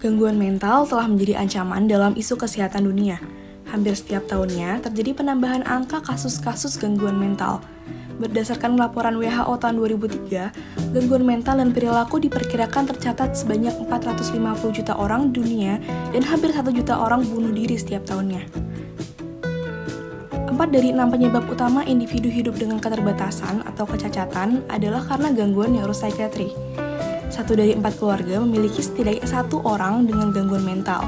Gangguan mental telah menjadi ancaman dalam isu kesehatan dunia. Hampir setiap tahunnya terjadi penambahan angka kasus-kasus gangguan mental. Berdasarkan laporan WHO tahun 2003, gangguan mental dan perilaku diperkirakan tercatat sebanyak 450 juta orang di dunia dan hampir 1 juta orang bunuh diri setiap tahunnya. 4 dari 6 penyebab utama individu hidup dengan keterbatasan atau kecacatan adalah karena gangguan neuropsikiatri. 1 dari 4 keluarga memiliki setidaknya 1 orang dengan gangguan mental.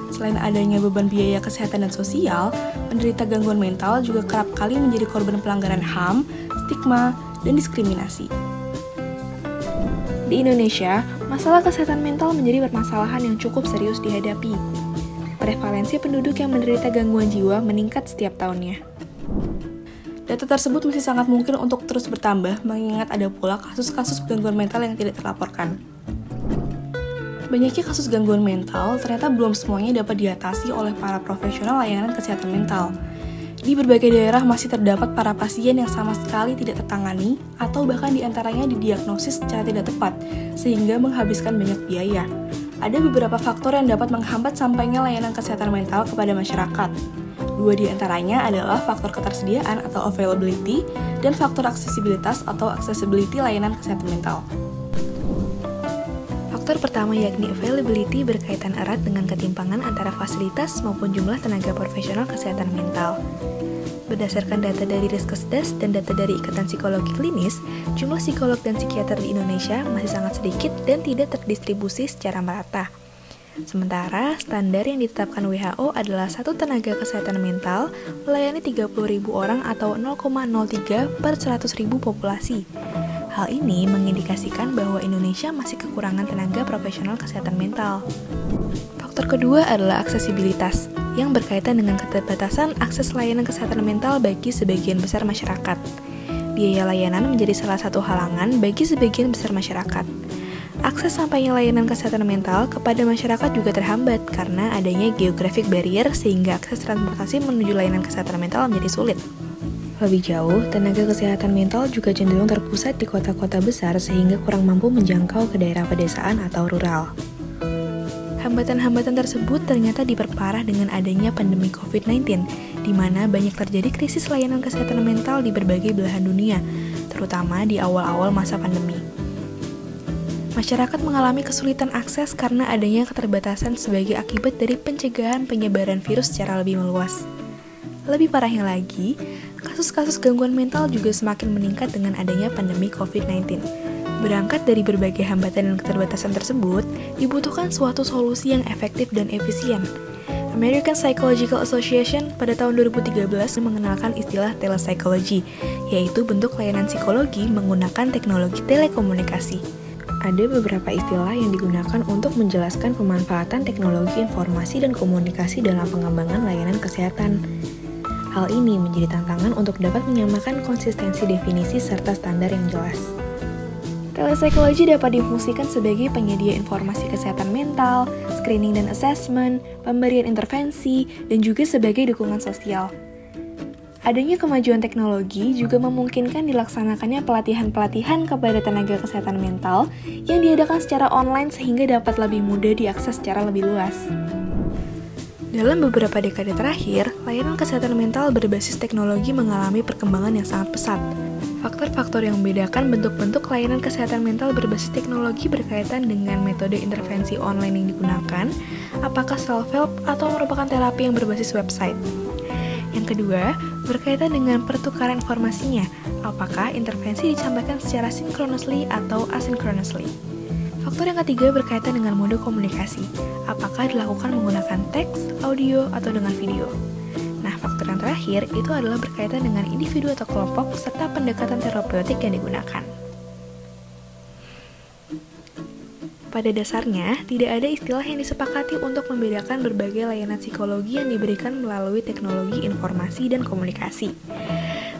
Selain adanya beban biaya kesehatan dan sosial, penderita gangguan mental juga kerap kali menjadi korban pelanggaran HAM, stigma, dan diskriminasi. Di Indonesia, masalah kesehatan mental menjadi permasalahan yang cukup serius dihadapi. Prevalensi penduduk yang menderita gangguan jiwa meningkat setiap tahunnya. Data tersebut masih sangat mungkin untuk terus bertambah, mengingat ada pula kasus-kasus gangguan mental yang tidak terlaporkan. Banyaknya kasus gangguan mental ternyata belum semuanya dapat diatasi oleh para profesional layanan kesehatan mental. Di berbagai daerah masih terdapat para pasien yang sama sekali tidak tertangani atau bahkan diantaranya didiagnosis secara tidak tepat, sehingga menghabiskan banyak biaya. Ada beberapa faktor yang dapat menghambat sampainya layanan kesehatan mental kepada masyarakat. 2 di antaranya adalah faktor ketersediaan atau availability dan faktor aksesibilitas atau accessibility layanan kesehatan mental. Faktor pertama yakni availability berkaitan erat dengan ketimpangan antara fasilitas maupun jumlah tenaga profesional kesehatan mental. Berdasarkan data dari Riskesdas dan data dari Ikatan Psikologi Klinis, jumlah psikolog dan psikiater di Indonesia masih sangat sedikit dan tidak terdistribusi secara merata. Sementara, standar yang ditetapkan WHO adalah 1 tenaga kesehatan mental melayani 30.000 orang atau 0,03 per 100.000 populasi. Hal ini mengindikasikan bahwa Indonesia masih kekurangan tenaga profesional kesehatan mental. Faktor kedua adalah aksesibilitas, yang berkaitan dengan keterbatasan akses layanan kesehatan mental bagi sebagian besar masyarakat. Biaya layanan menjadi salah satu halangan bagi sebagian besar masyarakat. Akses sampainya layanan kesehatan mental kepada masyarakat juga terhambat karena adanya geographic barrier sehingga akses transportasi menuju layanan kesehatan mental menjadi sulit. Lebih jauh, tenaga kesehatan mental juga cenderung terpusat di kota-kota besar sehingga kurang mampu menjangkau ke daerah pedesaan atau rural. Hambatan-hambatan tersebut ternyata diperparah dengan adanya pandemi COVID-19, di mana banyak terjadi krisis layanan kesehatan mental di berbagai belahan dunia, terutama di awal-awal masa pandemi. Masyarakat mengalami kesulitan akses karena adanya keterbatasan sebagai akibat dari pencegahan penyebaran virus secara lebih meluas. Lebih parahnya lagi, kasus-kasus gangguan mental juga semakin meningkat dengan adanya pandemi COVID-19. Berangkat dari berbagai hambatan dan keterbatasan tersebut, dibutuhkan suatu solusi yang efektif dan efisien. American Psychological Association pada tahun 2013 mengenalkan istilah telepsychology, yaitu bentuk layanan psikologi menggunakan teknologi telekomunikasi. Ada beberapa istilah yang digunakan untuk menjelaskan pemanfaatan teknologi informasi dan komunikasi dalam pengembangan layanan kesehatan. Hal ini menjadi tantangan untuk dapat menyamakan konsistensi definisi serta standar yang jelas. Telepsikologi dapat difungsikan sebagai penyedia informasi kesehatan mental, screening dan assessment, pemberian intervensi, dan juga sebagai dukungan sosial. Adanya kemajuan teknologi juga memungkinkan dilaksanakannya pelatihan-pelatihan kepada tenaga kesehatan mental yang diadakan secara online sehingga dapat lebih mudah diakses secara lebih luas. Dalam beberapa dekade terakhir, layanan kesehatan mental berbasis teknologi mengalami perkembangan yang sangat pesat. Faktor-faktor yang membedakan bentuk-bentuk layanan kesehatan mental berbasis teknologi berkaitan dengan metode intervensi online yang digunakan, apakah self-help atau merupakan terapi yang berbasis website. Yang kedua, berkaitan dengan pertukaran informasinya, apakah intervensi disampaikan secara synchronously atau asynchronously. Faktor yang ketiga berkaitan dengan mode komunikasi, apakah dilakukan menggunakan teks, audio, atau dengan video. Nah, faktor yang terakhir itu adalah berkaitan dengan individu atau kelompok serta pendekatan terapeutik yang digunakan. Pada dasarnya, tidak ada istilah yang disepakati untuk membedakan berbagai layanan psikologi yang diberikan melalui teknologi informasi dan komunikasi.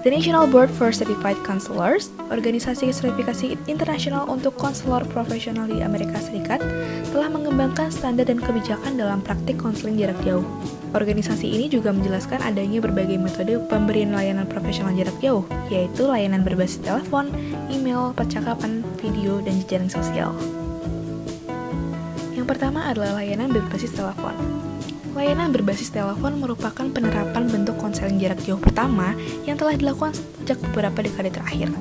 The National Board for Certified Counselors, organisasi sertifikasi internasional untuk konselor profesional di Amerika Serikat, telah mengembangkan standar dan kebijakan dalam praktik konseling jarak jauh. Organisasi ini juga menjelaskan adanya berbagai metode pemberian layanan profesional jarak jauh, yaitu layanan berbasis telepon, email, percakapan, video, dan jejaring sosial. Yang Yang pertama adalah layanan berbasis telepon. Layanan berbasis telepon merupakan penerapan bentuk konseling jarak jauh pertama yang telah dilakukan sejak beberapa dekade terakhir.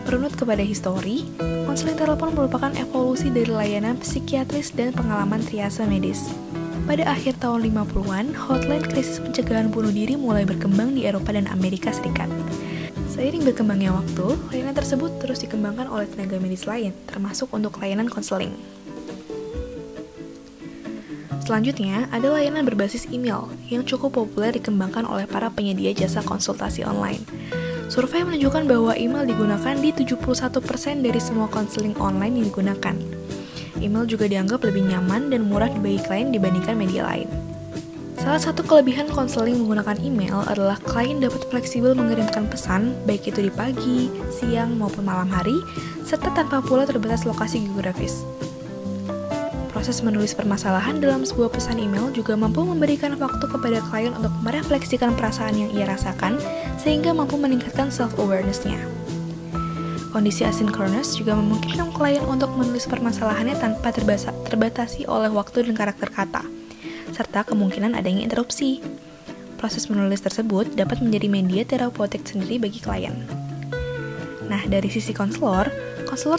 Berunut kepada histori, konseling telepon merupakan evolusi dari layanan psikiatris dan pengalaman triase medis. Pada akhir tahun 50-an, hotline krisis pencegahan bunuh diri mulai berkembang di Eropa dan Amerika Serikat. Seiring berkembangnya waktu, layanan tersebut terus dikembangkan oleh tenaga medis lain, termasuk untuk layanan konseling. Selanjutnya, ada layanan berbasis email yang cukup populer dikembangkan oleh para penyedia jasa konsultasi online. Survei menunjukkan bahwa email digunakan di 71% dari semua konseling online yang digunakan. Email juga dianggap lebih nyaman dan murah bagi klien dibandingkan media lain. Salah satu kelebihan konseling menggunakan email adalah klien dapat fleksibel mengirimkan pesan, baik itu di pagi, siang, maupun malam hari, serta tanpa pula terbatas lokasi geografis. Proses menulis permasalahan dalam sebuah pesan email juga mampu memberikan waktu kepada klien untuk merefleksikan perasaan yang ia rasakan, sehingga mampu meningkatkan self-awareness-nya. Kondisi asinkronus juga memungkinkan klien untuk menulis permasalahannya tanpa terbatasi oleh waktu dan karakter kata, serta kemungkinan adanya interupsi. Proses menulis tersebut dapat menjadi media terapeutik sendiri bagi klien. Nah, dari sisi konselor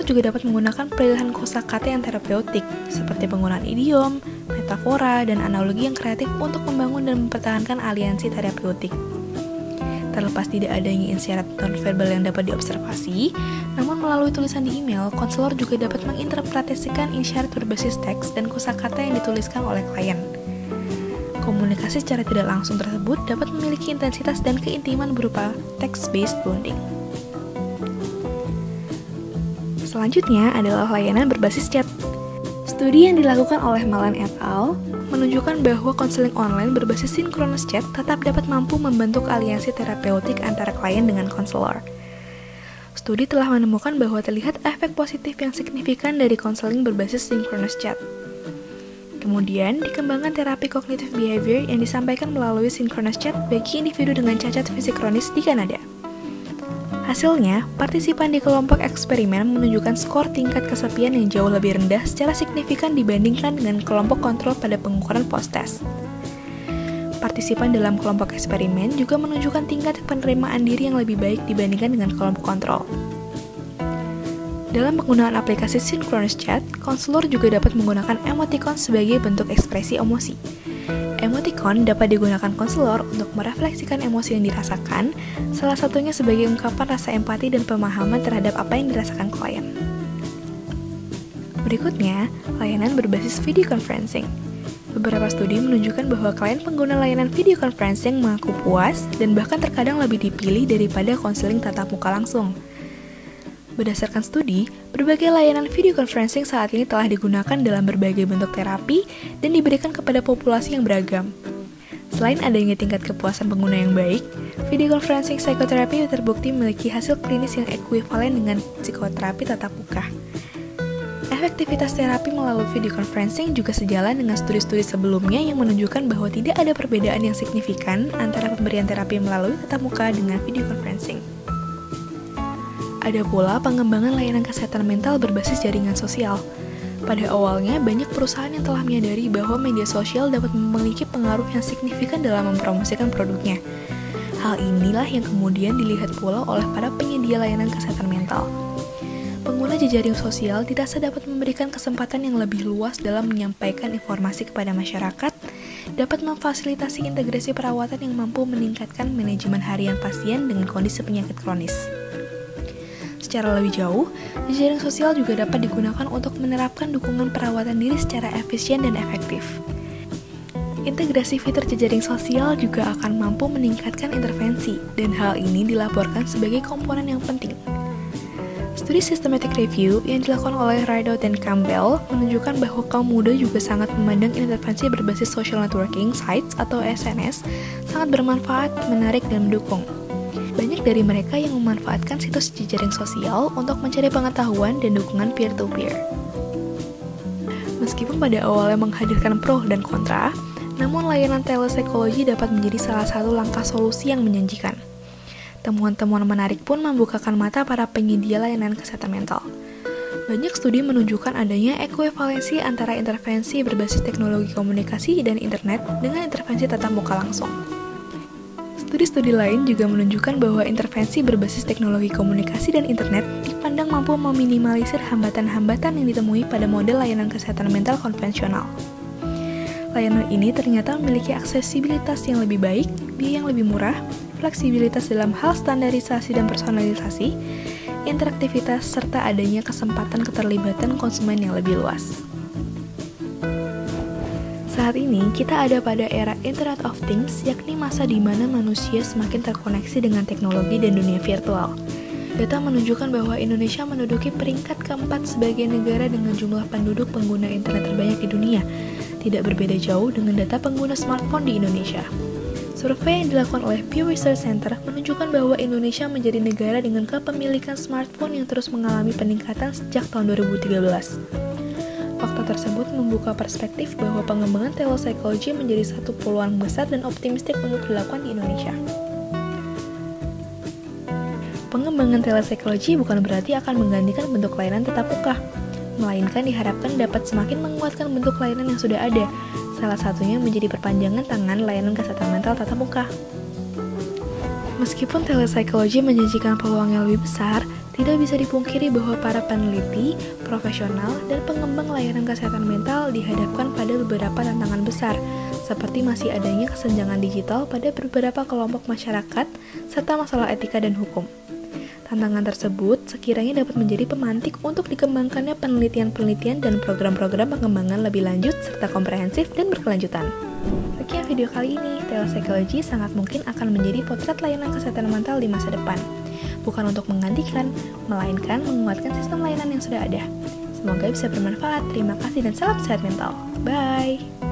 juga dapat menggunakan pilihan kosakata yang terapeutik, seperti penggunaan idiom, metafora, dan analogi yang kreatif untuk membangun dan mempertahankan aliansi terapeutik. Terlepas tidak adanya isyarat nonverbal yang dapat diobservasi, namun melalui tulisan di email, konselor juga dapat menginterpretasikan isyarat berbasis teks dan kosakata yang dituliskan oleh klien. Komunikasi secara tidak langsung tersebut dapat memiliki intensitas dan keintiman berupa text-based bonding. Selanjutnya adalah layanan berbasis chat. Studi yang dilakukan oleh Malan et al. Menunjukkan bahwa konseling online berbasis synchronous chat tetap dapat mampu membentuk aliansi terapeutik antara klien dengan konselor. Studi telah menemukan bahwa terlihat efek positif yang signifikan dari konseling berbasis synchronous chat. Kemudian, dikembangkan terapi cognitive behavior yang disampaikan melalui synchronous chat bagi individu dengan cacat fisik kronis di Kanada. Hasilnya, partisipan di kelompok eksperimen menunjukkan skor tingkat kesepian yang jauh lebih rendah secara signifikan dibandingkan dengan kelompok kontrol pada pengukuran post-test. Partisipan dalam kelompok eksperimen juga menunjukkan tingkat penerimaan diri yang lebih baik dibandingkan dengan kelompok kontrol. Dalam penggunaan aplikasi synchronous chat, konselor juga dapat menggunakan emoticon sebagai bentuk ekspresi emosi. Emoticon dapat digunakan konselor untuk merefleksikan emosi yang dirasakan, salah satunya sebagai ungkapan rasa empati dan pemahaman terhadap apa yang dirasakan klien. Berikutnya, layanan berbasis video conferencing. Beberapa studi menunjukkan bahwa klien pengguna layanan video conferencing mengaku puas dan bahkan terkadang lebih dipilih daripada konseling tatap muka langsung. Berdasarkan studi, berbagai layanan video conferencing saat ini telah digunakan dalam berbagai bentuk terapi dan diberikan kepada populasi yang beragam. Selain adanya tingkat kepuasan pengguna yang baik, video conferencing psikoterapi terbukti memiliki hasil klinis yang ekuivalen dengan psikoterapi tatap muka. Efektivitas terapi melalui video conferencing juga sejalan dengan studi-studi sebelumnya yang menunjukkan bahwa tidak ada perbedaan yang signifikan antara pemberian terapi melalui tatap muka dengan video conferencing. Ada pula pengembangan layanan kesehatan mental berbasis jaringan sosial. Pada awalnya, banyak perusahaan yang telah menyadari bahwa media sosial dapat memiliki pengaruh yang signifikan dalam mempromosikan produknya. Hal inilah yang kemudian dilihat pula oleh para penyedia layanan kesehatan mental. Pengguna jejaring sosial dirasa dapat memberikan kesempatan yang lebih luas dalam menyampaikan informasi kepada masyarakat, dapat memfasilitasi integrasi perawatan yang mampu meningkatkan manajemen harian pasien dengan kondisi penyakit kronis. Secara lebih jauh, jejaring sosial juga dapat digunakan untuk menerapkan dukungan perawatan diri secara efisien dan efektif. Integrasi fitur jejaring sosial juga akan mampu meningkatkan intervensi, dan hal ini dilaporkan sebagai komponen yang penting. Studi systematic review yang dilakukan oleh Rideout dan Campbell menunjukkan bahwa kaum muda juga sangat memandang intervensi berbasis social networking sites atau SNS sangat bermanfaat, menarik, dan mendukung. Banyak dari mereka yang memanfaatkan situs jejaring sosial untuk mencari pengetahuan dan dukungan peer-to-peer. Meskipun pada awalnya menghadirkan pro dan kontra, namun layanan telepsikologi dapat menjadi salah satu langkah solusi yang menjanjikan. Temuan-temuan menarik pun membukakan mata para penyedia layanan kesehatan mental. Banyak studi menunjukkan adanya ekuivalensi antara intervensi berbasis teknologi komunikasi dan internet dengan intervensi tatap muka langsung. Studi-studi lain juga menunjukkan bahwa intervensi berbasis teknologi komunikasi dan internet dipandang mampu meminimalisir hambatan-hambatan yang ditemui pada model layanan kesehatan mental konvensional. Layanan ini ternyata memiliki aksesibilitas yang lebih baik, biaya yang lebih murah, fleksibilitas dalam hal standarisasi dan personalisasi, interaktivitas, serta adanya kesempatan keterlibatan konsumen yang lebih luas. Saat ini, kita ada pada era Internet of Things, yakni masa di mana manusia semakin terkoneksi dengan teknologi dan dunia virtual. Data menunjukkan bahwa Indonesia menduduki peringkat keempat sebagai negara dengan jumlah penduduk pengguna internet terbanyak di dunia, tidak berbeda jauh dengan data pengguna smartphone di Indonesia. Survei yang dilakukan oleh Pew Research Center menunjukkan bahwa Indonesia menjadi negara dengan kepemilikan smartphone yang terus mengalami peningkatan sejak tahun 2013. Fakta tersebut membuka perspektif bahwa pengembangan telepsikologi menjadi satu peluang besar dan optimistik untuk dilakukan di Indonesia. Pengembangan telepsikologi bukan berarti akan menggantikan bentuk layanan tatap muka, melainkan diharapkan dapat semakin menguatkan bentuk layanan yang sudah ada, salah satunya menjadi perpanjangan tangan layanan kesehatan mental tatap muka. Meskipun telepsikologi menjanjikan peluang yang lebih besar, tidak bisa dipungkiri bahwa para peneliti, profesional, dan pengembang layanan kesehatan mental dihadapkan pada beberapa tantangan besar, seperti masih adanya kesenjangan digital pada beberapa kelompok masyarakat, serta masalah etika dan hukum. Tantangan tersebut sekiranya dapat menjadi pemantik untuk dikembangkannya penelitian-penelitian dan program-program pengembangan lebih lanjut serta komprehensif dan berkelanjutan. Sekian video kali ini, telepsikologi sangat mungkin akan menjadi potret layanan kesehatan mental di masa depan. Bukan untuk menggantikan, melainkan menguatkan sistem layanan yang sudah ada. Semoga bisa bermanfaat. Terima kasih dan salam sehat mental. Bye!